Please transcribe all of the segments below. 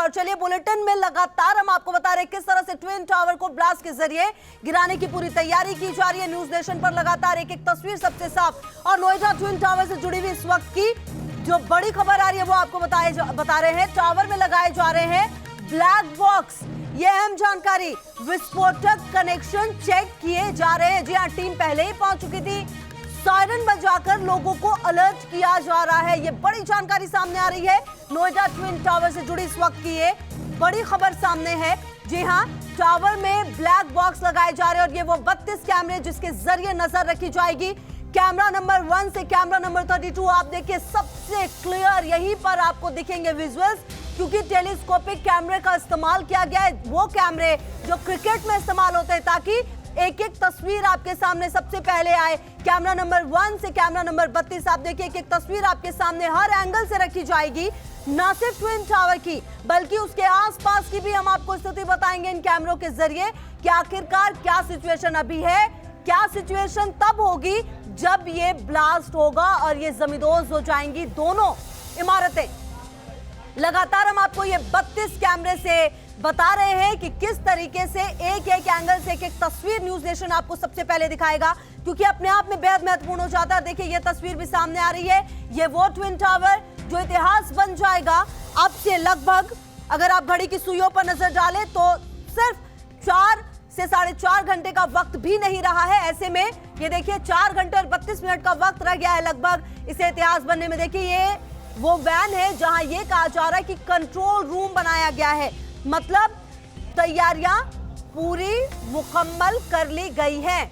और चलिए बुलेटिन में लगातार हम आपको बता रहे हैं किस तरह से ट्विन टावर को ब्लास्ट के जरिए गिराने की पूरी तैयारी की जा रही है। न्यूज नेशन पर लगातार एक एक तस्वीर सबसे साफ और नोएडा ट्विन टावर से जुड़ी हुई इस वक्त की जो बड़ी खबर आ रही है वो आपको बता रहे हैं। टावर में लगाए जा रहे हैं ब्लैक बॉक्स, ये अहम जानकारी। विस्फोटक कनेक्शन चेक किए जा रहे हैं। जी हाँ, टीम पहले ही पहुंच चुकी थी। सायरन बजाकर लोगों को अलर्ट किया जा रहा है। ये बड़ी जानकारी सामने आ रही है। नोएडा ट्विन टावर से जुड़ी इस वक्त की ये बड़ी खबर सामने है। जी हाँ, टावर में ब्लैक बॉक्स लगाए जा रहे हैं और ये वो 32 कैमरे जिसके जरिए नजर रखी जाएगी। कैमरा नंबर 1 से कैमरा नंबर 32 आप देखिए सबसे क्लियर यहीं पर आपको दिखेंगे विजुअल्स, क्योंकि टेलीस्कोपिक कैमरे का इस्तेमाल किया गया है। वो कैमरे जो क्रिकेट में इस्तेमाल होते हैं ताकि एक एक तस्वीर आपके सामने सबसे पहले आए। कैमरा नंबर 1 से कैमरा नंबर 32 आप देखिए एक एक तस्वीर आपके सामने हर एंगल से रखी जाएगी। न सिर्फ ट्विन टावर की बल्कि उसके आसपास की भी हम आपको स्थिति बताएंगे इन कैमरों के जरिए कि आखिरकार क्या सिचुएशन अभी है, क्या सिचुएशन तब होगी जब ये ब्लास्ट होगा और ये जमींदोज हो जाएंगी दोनों इमारतें। लगातार हम आपको ये 32 कैमरे से बता रहे हैं कि किस तरीके से एक एक एंगल से एक एक तस्वीर न्यूज नेशन आपको सबसे पहले दिखाएगा, क्योंकि अपने आप में बेहद महत्वपूर्ण हो जाता है। देखिए ये तस्वीर भी सामने आ रही है। ये वो ट्विन टावर जो इतिहास बन जाएगा अब से लगभग, अगर आप घड़ी की सुइयों पर नजर डालें तो सिर्फ 4 से 4.5 घंटे का वक्त भी नहीं रहा है। ऐसे में ये देखिए 4 घंटे और 32 मिनट का वक्त रह गया है लगभग इसे इतिहास बनने में। देखिए ये वो वैन है जहां ये कहा जा रहा है कि कंट्रोल रूम बनाया गया है, मतलब तैयारियां पूरी मुकम्मल कर ली गई हैं।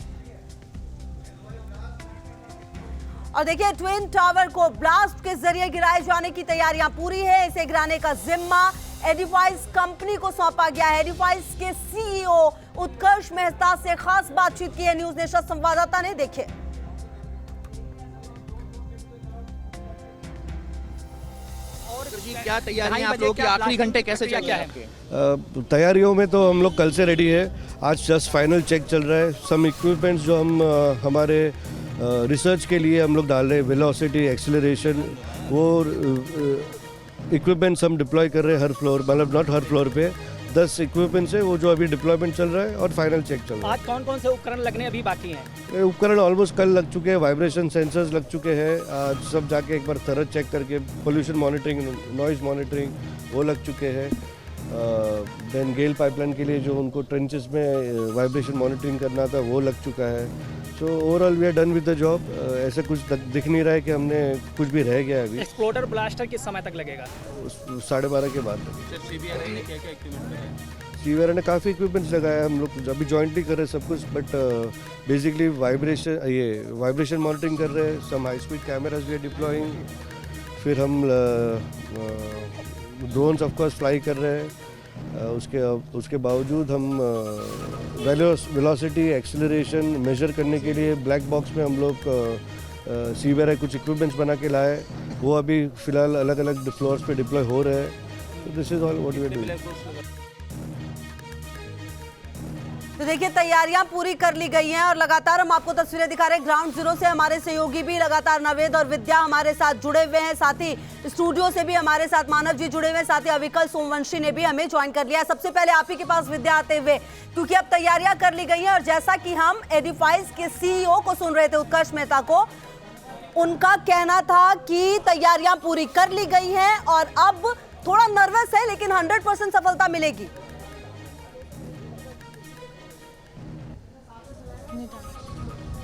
और देखिए ट्विन टावर को ब्लास्ट के जरिए गिराए जाने की तैयारियां पूरी है। इसे गिराने का जिम्मा एडिफाइस कंपनी को सौंपा गया है। एडिफाइस के सीईओ उत्कर्ष मेहता से खास बातचीत की है न्यूज नेशन संवाददाता ने। देखिए क्या तैयारियां आप लोग के आखिरी घंटे कैसे चल रहे हैं? तैयारियों में तो हम लोग कल से रेडी है। आज जस्ट फाइनल चेक चल रहा है। सम इक्विपमेंट्स जो हम हमारे रिसर्च के लिए हम लोग डाल रहे हैं, वेलोसिटी, एक्सीलरेशन, वो इक्विपमेंट्स हम डिप्लॉय कर रहे हैं हर फ्लोर, मतलब नॉट हर फ्लोर पे 10 इक्विपमेंट्स है वो जो अभी डिप्लॉयमेंट चल रहा है और फाइनल चेक चल रहा है। आज कौन कौन से उपकरण लगने अभी बाकी हैं? उपकरण ऑलमोस्ट कल लग चुके हैं। वाइब्रेशन सेंसर्स लग चुके हैं। आज सब जाके एक बार थरस चेक करके पोल्यूशन मॉनिटरिंग, नॉइज मॉनिटरिंग वो लग चुके हैं। देन गेल पाइपलाइन के लिए जो उनको ट्रेंचेस में वाइब्रेशन मॉनिटरिंग करना था वो लग चुका है। So overall we are done with the job. ऐसे कुछ दिख नहीं रहा है कि हमने कुछ भी रह गया है अभी। एक्सप्लोडर ब्लास्टर किस समय तक लगेगा? 12:30 के बाद। सीवीआर ने काफ़ी इक्विपमेंट्स लगाया, हम लोग अभी जॉइंटली कर रहे हैं सब कुछ, बट बेसिकली वाइब्रेशन मॉनिटरिंग कर रहे हैं। Some high speed cameras we are deploying. फिर हम ड्रोन्स ऑफ कोर्स फ्लाई कर रहे हैं। उसके बावजूद हम वेलोसिटी, एक्सीलरेशन मेजर करने के लिए ब्लैक बॉक्स में हम लोग सीवीआर कुछ इक्विपमेंट्स बना के लाए। वो अभी फिलहाल अलग अलग फ्लोर्स पे डिप्लॉय हो रहे हैं। This is all what we are doing. तो देखिए तैयारियां पूरी कर ली गई हैं और लगातार हम आपको तस्वीरें दिखा रहे हैं। ग्राउंड जीरो से हमारे सहयोगी भी लगातार नवेद और विद्या हमारे साथ जुड़े हुए हैं, साथ ही स्टूडियो से भी हमारे साथ मानव जी जुड़े हुए हैं, साथ ही अविकल सोमवंशी ने भी हमें ज्वाइन कर लिया है। सबसे पहले आप ही के पास विद्या आते हुए, क्योंकि अब तैयारियां कर ली गई हैं और जैसा कि हम एडिफाइस के सीईओ को सुन रहे थे उत्कर्ष मेहता को, उनका कहना था कि तैयारियां पूरी कर ली गई हैं और अब थोड़ा नर्वस है लेकिन 100% सफलता मिलेगी।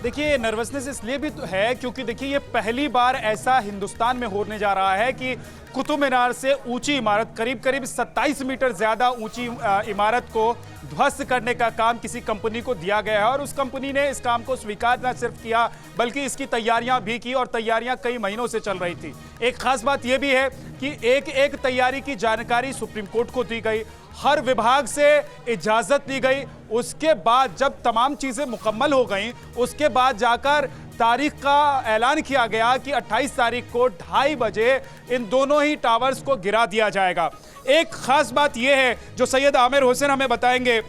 देखिए नर्वसनेस इसलिए भी तो है क्योंकि देखिए ये पहली बार ऐसा हिंदुस्तान में होने जा रहा है कि कुतुब मीनार से ऊंची इमारत, करीब 27 मीटर ज्यादा ऊंची इमारत को ध्वस्त करने का काम किसी कंपनी को दिया गया है और उस कंपनी ने इस काम को स्वीकार न सिर्फ किया बल्कि इसकी तैयारियां भी की और तैयारियां कई महीनों से चल रही थी। एक खास बात यह भी है कि एक एक तैयारी की जानकारी सुप्रीम कोर्ट को दी गई, हर विभाग से इजाजत ली गई। उसके बाद जब तमाम चीजें मुकम्मल हो गई उसके बाद जाकर तारीख का ऐलान किया गया कि 28 तारीख को 2:30 बजे इन दोनों ही टावर्स को गिरा दिया जाएगा। एक खास बात यह है जो सैयद आमिर हुसैन हमें बताएंगे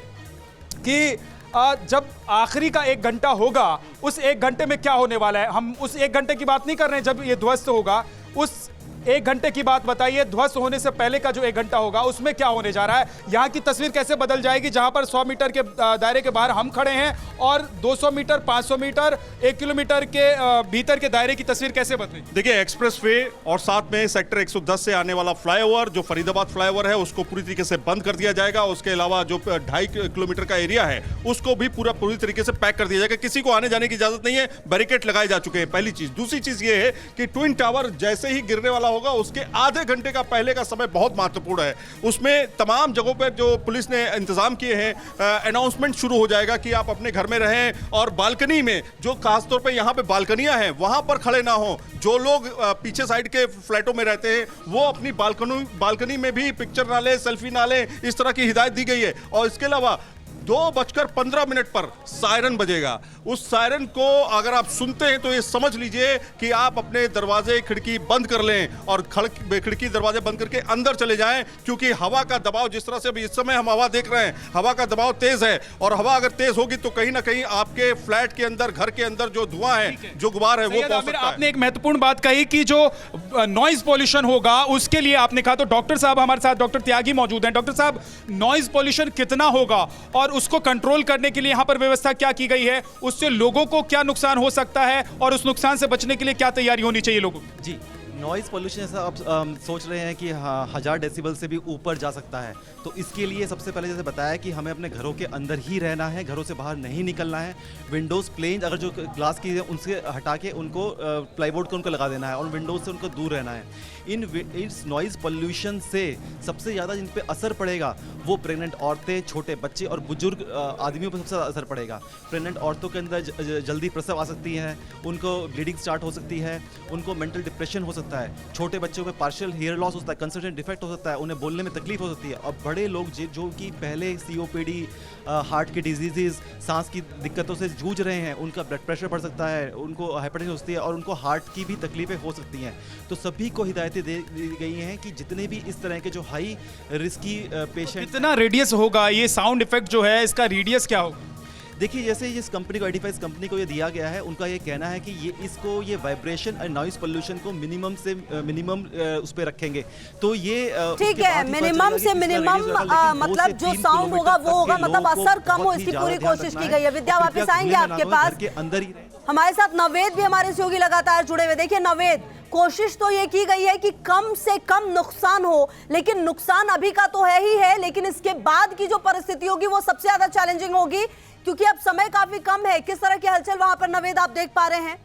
कि जब आखिरी का 1 घंटा होगा उस 1 घंटे में क्या होने वाला है। हम उस 1 घंटे की बात नहीं कर रहे हैं जब ये ध्वस्त होगा, उस 1 घंटे की बात बताइए, ध्वस्त होने से पहले का जो 1 घंटा होगा उसमें क्या होने जा रहा है? यहाँ की तस्वीर कैसे बदल जाएगी, जहां पर 100 मीटर के दायरे के बाहर हम खड़े हैं और 200 मीटर, 500 मीटर, 1 किलोमीटर के भीतर के दायरे की तस्वीर कैसे बदली? देखिए, एक्सप्रेसवे और साथ में सेक्टर 110 से आने वाला फ्लाईओवर, जो फरीदाबाद फ्लाईओवर है, उसको पूरी तरीके से बंद कर दिया जाएगा। उसके अलावा जो 2.5 किलोमीटर का एरिया है उसको भी पूरी तरीके से पैक कर दिया जाएगा। किसी को आने जाने की इजाजत नहीं है, बैरिकेड लगाए जा चुके हैं। पहली चीज। दूसरी चीज ये है कि ट्विन टावर जैसे ही गिरने वाला होगा उसके आधे घंटे का पहले का समय बहुत महत्वपूर्ण है। उसमें तमाम जगहों पर जो पुलिस ने इंतजाम किए हैं, अनाउंसमेंट शुरू हो जाएगा कि आप अपने घर में रहें और बालकनी में, जो खासतौर पे यहाँ पे बालकनियां हैं वहां पर खड़े ना हो। जो लोग पीछे साइड के फ्लैटों में रहते हैं वो अपनी बालकनी में भी पिक्चर ना ले, सेल्फी ना ले, इस तरह की हिदायत दी गई है। और इसके अलावा 2:15 पर सायरन बजेगा। उस सायरन को अगर आप सुनते हैं तो ये समझ लीजिए कि आप अपने दरवाजे खिड़की बंद कर लें और खिड़की दरवाजे बंद करके अंदर चले जाएं, क्योंकि हवा का दबाव, जिस तरह से अभी इस समय हम हवा देख रहे हैं, हवा का दबाव तेज है और हवा अगर तेज होगी तो कहीं ना कहीं आपके फ्लैट के अंदर, घर के अंदर जो धुआं है, जो गुबार है, वो पहुंच सकता है। आपने एक महत्वपूर्ण बात कही कि जो नॉइज पॉल्यूशन होगा उसके लिए आपने कहा, तो डॉक्टर साहब हमारे साथ, डॉक्टर त्यागी मौजूद हैं। डॉक्टर साहब, नॉइज पॉल्यूशन कितना होगा और उसको कंट्रोल करने के लिए यहां पर व्यवस्था क्या की गई है, उससे लोगों को क्या नुकसान हो सकता है और उस नुकसान से बचने के लिए क्या तैयारी होनी चाहिए लोगों की? जी, नॉइज़ पोल्यूशन जैसा आप सोच रहे हैं कि 1000 डेसिबल से भी ऊपर जा सकता है, तो इसके लिए सबसे पहले जैसे बताया कि हमें अपने घरों के अंदर ही रहना है, घरों से बाहर नहीं निकलना है। विंडोज़ प्लेन अगर जो ग्लास की है उनसे हटा के उनको प्लाईवुड को उनको लगा देना है और विंडोज़ से उनको दूर रहना है। इस नॉइज़ पोल्यूशन से सबसे ज़्यादा जिन पे असर पड़ेगा वो प्रेग्नेंट औरतें, छोटे बच्चे और बुजुर्ग आदमियों पर सबसे ज़्यादा असर पड़ेगा। प्रेग्नेंट औरतों के अंदर जल्दी प्रसव आ सकती है, उनको ब्लीडिंग स्टार्ट हो सकती है, उनको मेंटल डिप्रेशन हो सकता है, छोटे बच्चों में पार्शियल हेयर लॉस होता है, कंसल्टेंट डिफेक्ट हो सकता है, उन्हें बोलने में तकलीफ हो सकती है। और बड़े लोग जो कि पहले COPD, हार्ट की डिजीजेज, सांस की दिक्कतों से जूझ रहे हैं, उनका ब्लड प्रेशर बढ़ सकता है, उनको हाइपरटेंशन हो सकती है और उनको हार्ट की भी तकलीफें हो सकती हैं। तो सभी को हिदायतें दे दी गई हैं कि जितने भी इस तरह के जो हाई रिस्की पेशेंट। कितना रेडियस होगा ये साउंड इफेक्ट जो है, इसका रेडियस क्या होगा? देखिए, जैसे इस कंपनी को, एडिफाइस कंपनी को ये दिया गया है, उनका ये कहना है कि ये वाइब्रेशन और नॉइज पोल्यूशन को मिनिमम से मिनिमम उस पे रखेंगे। तो ये ठीक है, मिनिमम से मिनिमम मतलब जो साउंड होगा वो होगा, मतलब असर कम हो, इसकी पूरी कोशिश की गई है। विद्या, वापस आएंगे आपके पास। अंदर ही हमारे साथ नवेद भी हमारे सहयोगी लगातार जुड़े हुए। देखिए नवेद, कोशिश तो ये की गई है कि कम से कम नुकसान हो, लेकिन नुकसान अभी का तो है ही है, लेकिन इसके बाद की जो परिस्थिति होगी वो सबसे ज्यादा चैलेंजिंग होगी, क्योंकि अब समय काफी कम है। किस तरह की हलचल वहां पर नवेद आप देख पा रहे हैं?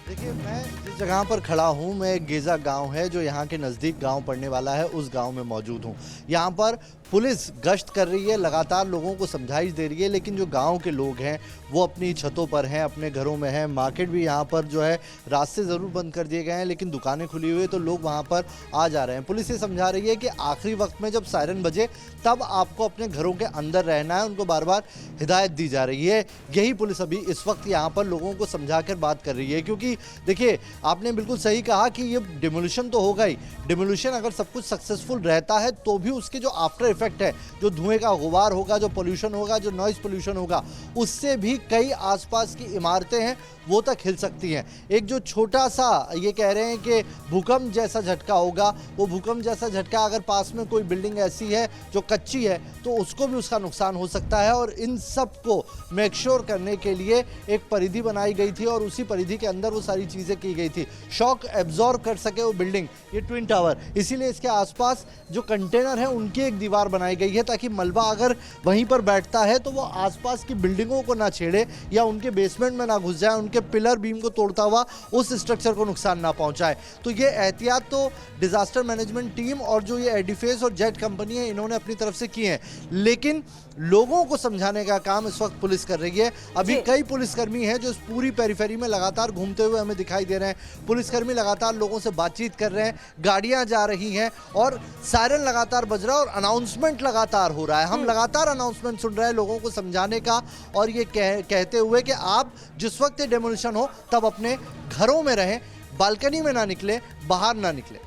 देखिए, मैं जिस जगह पर खड़ा हूँ, मैं गेजा गांव है जो यहाँ के नज़दीक गांव पड़ने वाला है, उस गांव में मौजूद हूँ। यहाँ पर पुलिस गश्त कर रही है, लगातार लोगों को समझाइश दे रही है, लेकिन जो गांव के लोग हैं वो अपनी छतों पर हैं, अपने घरों में हैं। मार्केट भी यहाँ पर जो है, रास्ते ज़रूर बंद कर दिए गए हैं लेकिन दुकानें खुली हुई है, तो लोग वहाँ पर आ जा रहे हैं। पुलिस ये समझा रही है कि आखिरी वक्त में जब सायरन बजे तब आपको अपने घरों के अंदर रहना है, उनको बार बार हिदायत दी जा रही है। यही पुलिस अभी इस वक्त यहाँ पर लोगों को समझा कर बात कर रही है, क्योंकि देखिए, आपने बिल्कुल सही कहा कि ये डिमोलिशन तो होगा ही। डिमोलिशन अगर सब कुछ सक्सेसफुल रहता है तो भी उसके जो आफ्टर इफेक्ट है, जो धुएं का गुबार होगा, जो पोल्यूशन होगा, जो नॉइज पोल्यूशन होगा, उससे भी कई आसपास की इमारतें हैं वो तक हिल सकती हैं। एक जो छोटा सा, ये कह रहे हैं कि भूकंप जैसा झटका होगा, वो भूकंप जैसा झटका अगर पास में कोई बिल्डिंग ऐसी है जो कच्ची है तो उसको भी उसका नुकसान हो सकता है। और इन सब को मेक श्योर करने के लिए एक परिधि बनाई गई थी और उसी परिधि के अंदर वो सारी चीज़ें की गई थी। शॉक एब्जॉर्ब कर सके वो बिल्डिंग, ये ट्विन टावर, इसीलिए इसके आसपास जो कंटेनर है उनकी एक दीवार बनाई गई है, ताकि मलबा अगर वहीं पर बैठता है तो वो आसपास की बिल्डिंगों को ना छेड़े या उनके बेसमेंट में ना घुस जाए, उनके पिलर बीम को तोड़ता हुआ उस स्ट्रक्चर को नुकसान ना पहुंचाए। तो ये एहतियात तो डिजास्टर मैनेजमेंट टीम और जो ये एडिफेस और जेट कंपनी है इन्होंने अपनी तरफ से की है, लेकिन लोगों को समझाने का काम इस वक्त पुलिस कर रही है। अभी कई पुलिसकर्मी हैं जो इस पूरी पेरिफेरी में लगातार घूमते हुए हमें दिखाई दे रहे हैं। पुलिसकर्मी लगातार लोगों से बातचीत कर रहे हैं, गाड़ियां जा रही हैं और सायरन लगातार बज रहा है और अनाउंसमेंट लगातार हो रहा है। हम लगातार अनाउंसमेंट सुन रहे हैं लोगों को समझाने का, और ये कहते हुए कि आप जिस वक्त डेमोलिशन हो तब अपने घरों में रहें, बालकनी में ना निकले, बाहर ना निकले।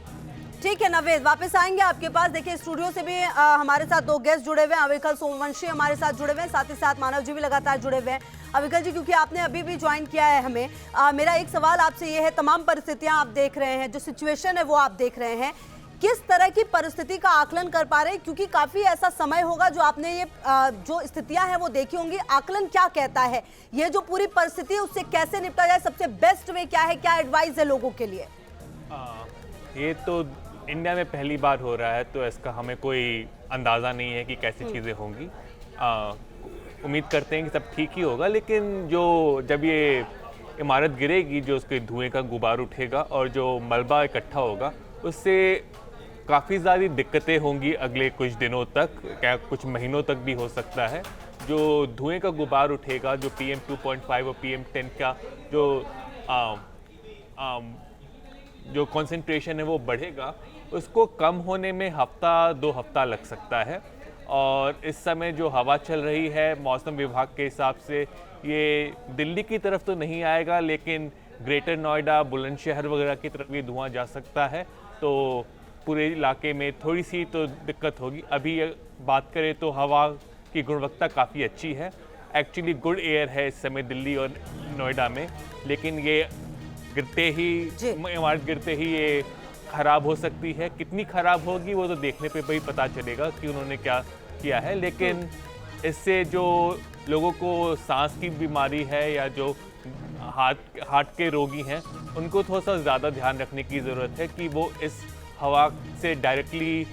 ठीक है नवेद, वापस आएंगे आपके पास। देखिए स्टूडियो से भी हमारे साथ दो गेस्ट जुड़े हुए हैं। अविकल सोमवंशी हमारे साथ जुड़े हुए हैं, साथ ही साथ मानव जी भी लगातार जुड़े हुए हैं। अविकल जी, क्योंकि आपने अभी भी ज्वाइन किया है हमें, मेरा एक सवाल आपसे ये है, तमाम परिस्थितियां आप देख रहे हैं, जो सिचुएशन है वो आप देख रहे हैं, किस तरह की परिस्थिति का आकलन कर पा रहे हैं? क्योंकि काफी ऐसा समय होगा जो आपने ये जो स्थितियां हैं वो देखी होंगी, आकलन क्या कहता है, ये जो पूरी परिस्थिति है उससे कैसे निपटा जाए, सबसे बेस्ट वे क्या है, क्या एडवाइस है लोगों के लिए? ये तो इंडिया में पहली बार हो रहा है, तो इसका हमें कोई अंदाज़ा नहीं है कि कैसी चीज़ें होंगी। उम्मीद करते हैं कि सब ठीक ही होगा, लेकिन जब ये इमारत गिरेगी, जो उसके धुएं का गुबार उठेगा और जो मलबा इकट्ठा होगा, उससे काफ़ी ज़्यादा दिक्कतें होंगी अगले कुछ दिनों तक, क्या कुछ महीनों तक भी हो सकता है। जो धुएं का गुबार उठेगा, जो PM 2.5 और PM 10 का जो कंसंट्रेशन है वो बढ़ेगा, उसको कम होने में हफ्ता 2 हफ्ता लग सकता है। और इस समय जो हवा चल रही है मौसम विभाग के हिसाब से, ये दिल्ली की तरफ तो नहीं आएगा, लेकिन ग्रेटर नोएडा, बुलंदशहर वगैरह की तरफ ये धुआं जा सकता है, तो पूरे इलाके में थोड़ी सी तो दिक्कत होगी। अभी बात करें तो हवा की गुणवत्ता काफ़ी अच्छी है, एक्चुअली गुड एयर है इस समय दिल्ली और नोएडा में, लेकिन ये गिरते ही, इमारत गिरते ही ये ख़राब हो सकती है। कितनी ख़राब होगी वो तो देखने पे भी पता चलेगा कि उन्होंने क्या किया है, लेकिन इससे जो लोगों को सांस की बीमारी है या जो हार्ट के रोगी हैं, उनको थोड़ा सा ज़्यादा ध्यान रखने की ज़रूरत है कि वो इस हवा से डायरेक्टली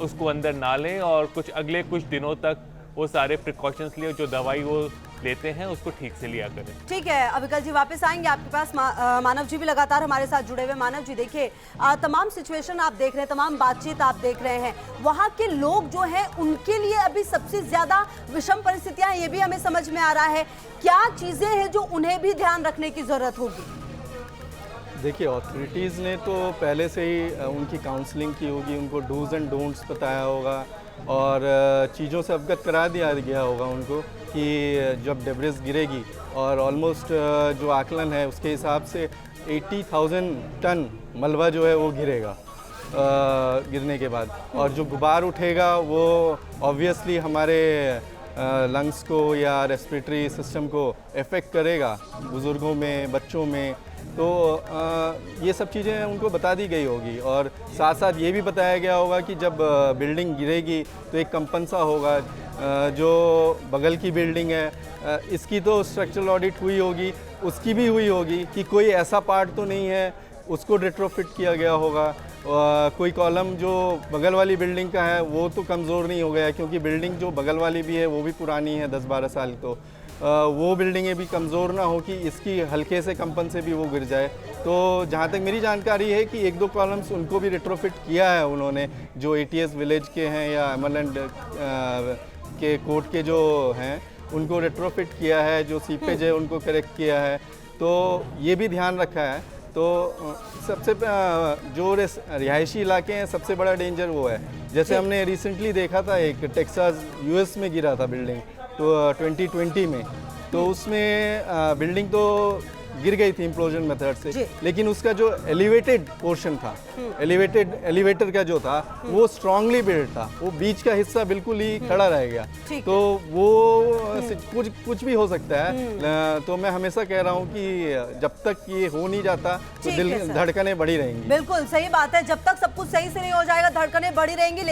उसको अंदर ना लें, और अगले कुछ दिनों तक वो सारे प्रिकॉशंस लिए, जो दवाई वो लेते हैं उसको ठीक से लिया करें। ठीक है अविकल जी, वापस आएंगे आपके पास। मानव जी भी लगातार हमारे साथ जुड़े हुए। मानव जी, देखिए तमाम सिचुएशन आप देख रहे हैं, तमाम बातचीत आप देख रहे हैं, वहाँ के लोग जो हैं उनके लिए अभी सबसे ज्यादा विषम परिस्थितियां हैं, ये भी हमें समझ में आ रहा है। क्या चीजें हैं जो उन्हें भी ध्यान रखने की जरूरत होगी? देखिए, अथॉरिटीज़ ने तो पहले से ही उनकी काउंसलिंग की होगी, उनको डूज एंड डोंट्स बताया होगा और चीज़ों से अवगत करा दिया गया होगा उनको कि जब डेब्रिस गिरेगी, और ऑलमोस्ट जो आकलन है उसके हिसाब से 80,000 टन मलबा जो है वो गिरेगा गिरने के बाद, और जो गुबार उठेगा वो ऑब्वियसली हमारे लंग्स को या रेस्पिरेटरी सिस्टम को इफ़ेक्ट करेगा, बुज़ुर्गों में, बच्चों में। तो ये सब चीज़ें उनको बता दी गई होगी, और साथ साथ ये भी बताया गया होगा कि जब बिल्डिंग गिरेगी तो एक कंपनसा होगा, जो बगल की बिल्डिंग है इसकी तो स्ट्रक्चरल ऑडिट हुई होगी, उसकी भी हुई होगी कि कोई ऐसा पार्ट तो नहीं है, उसको रिट्रोफिट किया गया होगा। कोई कॉलम जो बगल वाली बिल्डिंग का है वो तो कमज़ोर नहीं हो गया, क्योंकि बिल्डिंग जो बगल वाली भी है वो भी पुरानी है 10-12 साल, तो वो बिल्डिंगें भी कमज़ोर ना हो कि इसकी हल्के से कंपन से भी वो गिर जाए। तो जहाँ तक मेरी जानकारी है कि 1-2 कॉलम्स उनको भी रिट्रोफिट किया है उन्होंने, जो ATS विलेज के हैं या एमरलैंड के कोर्ट के जो हैं उनको रिट्रोफिट किया है, जो सीपेज है उनको करेक्ट किया है, तो ये भी ध्यान रखा है। तो सबसे जो रिहायशी इलाके हैं सबसे बड़ा डेंजर वो है। जैसे हमने रिसेंटली देखा था, एक टेक्सास US में गिरा था बिल्डिंग, तो 2020 में, तो उसमें बिल्डिंग तो गिर गई थी इम्प्लोजन मेथड से, लेकिन उसका जो एलिवेटेड पोर्शन था, एलिवेटर का जो था वो स्ट्रांगली बिल्ड था, वो बीच का हिस्सा बिल्कुल ही खड़ा रह गया, तो वो कुछ भी हो सकता है। तो मैं हमेशा कह रहा हूँ कि जब तक ये हो नहीं जाता तो दिल धड़कनें बढ़ी रहेंगी। बिल्कुल सही बात है, जब तक सब कुछ सही से नहीं हो जाएगा धड़कनें बढ़ी रहेंगी।